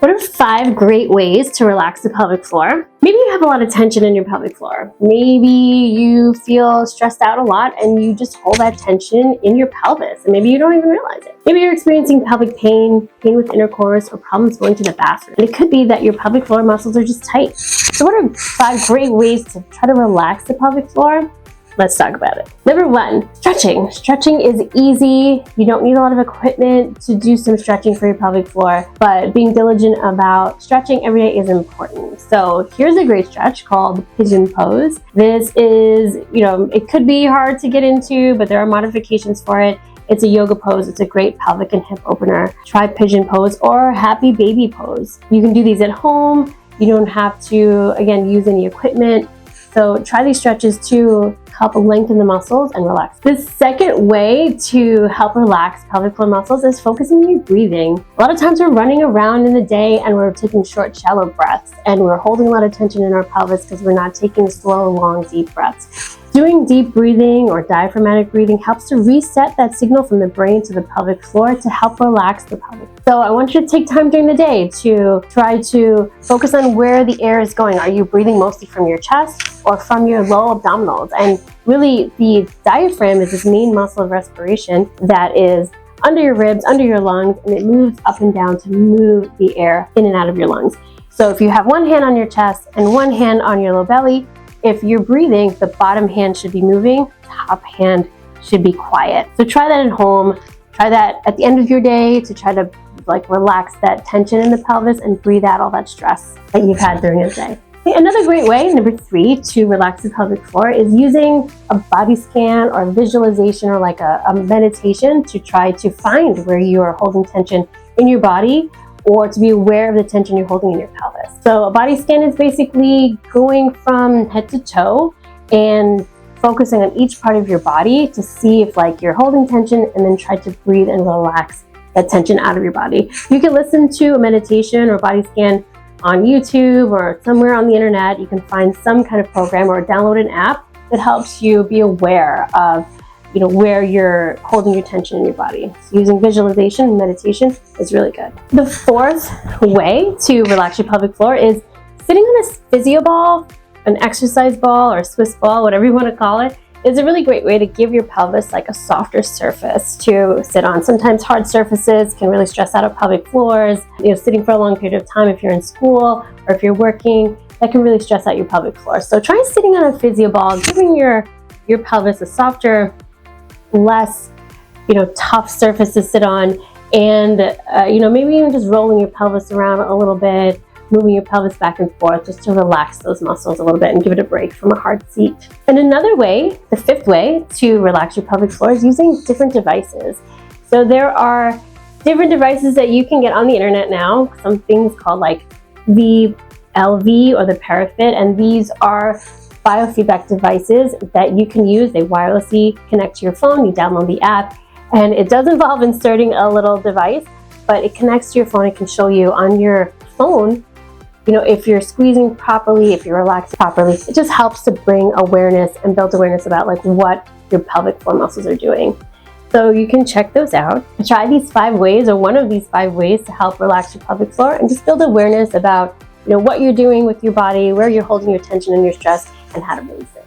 What are 5 great ways to relax the pelvic floor? Maybe you have a lot of tension in your pelvic floor. Maybe you feel stressed out a lot and you just hold that tension in your pelvis, and maybe you don't even realize it. Maybe you're experiencing pelvic pain with intercourse, or problems going to the bathroom. And it could be that your pelvic floor muscles are just tight. So what are 5 great ways to try to relax the pelvic floor? Let's talk about it. Number 1, stretching. Stretching is easy. You don't need a lot of equipment to do some stretching for your pelvic floor, but being diligent about stretching every day is important. So here's a great stretch called pigeon pose. This is, it could be hard to get into, but there are modifications for it. It's a yoga pose. It's a great pelvic and hip opener. Try pigeon pose or happy baby pose. You can do these at home. You don't have to, again, use any equipment. So try these stretches to help lengthen the muscles and relax. The second way to help relax pelvic floor muscles is focusing on your breathing. A lot of times we're running around in the day and we're taking short, shallow breaths, and we're holding a lot of tension in our pelvis because we're not taking slow, long, deep breaths. Doing deep breathing or diaphragmatic breathing helps to reset that signal from the brain to the pelvic floor to help relax the pelvic. So I want you to take time during the day to try to focus on where the air is going. Are you breathing mostly from your chest or from your low abdominals? And really, the diaphragm is this main muscle of respiration that is under your ribs, under your lungs, and it moves up and down to move the air in and out of your lungs. So if you have one hand on your chest and one hand on your low belly, if you're breathing, the bottom hand should be moving, top hand should be quiet. So try that at home. Try that at the end of your day to try to relax that tension in the pelvis and breathe out all that stress that you've had during the day. Another great way, number 3, to relax the pelvic floor is using a body scan or a visualization or a meditation to try to find where you are holding tension in your body, or to be aware of the tension you're holding in your pelvis. So a body scan is basically going from head to toe and focusing on each part of your body to see if you're holding tension, and then try to breathe and relax that tension out of your body. You can listen to a meditation or body scan on YouTube or somewhere on the internet. You can find some kind of program or download an app that helps you be aware of where you're holding your tension in your body. So using visualization and meditation is really good. The 4th way to relax your pelvic floor is sitting on a physio ball, an exercise ball, or a Swiss ball, whatever you want to call it. Is a really great way to give your pelvis a softer surface to sit on. Sometimes hard surfaces can really stress out our pelvic floors. Sitting for a long period of time, if you're in school or if you're working, that can really stress out your pelvic floor. So try sitting on a physio ball, giving your pelvis a softer, less tough surface to sit on, and maybe even just rolling your pelvis around a little bit, moving your pelvis back and forth just to relax those muscles a little bit and give it a break from a hard seat. And another way, the 5th way to relax your pelvic floor, is using different devices. So there are different devices that you can get on the internet now, some things called the LV or the Parafit, and these are biofeedback devices that you can use. They wirelessly connect to your phone. You download the app, and it does involve inserting a little device, but it connects to your phone. It can show you on your phone, if you're squeezing properly, if you're relaxed properly. It just helps to bring awareness and build awareness about what your pelvic floor muscles are doing. So you can check those out. Try these 5 ways, or one of these 5 ways, to help relax your pelvic floor and just build awareness about what you're doing with your body, where you're holding your tension and your stress, and how to release it.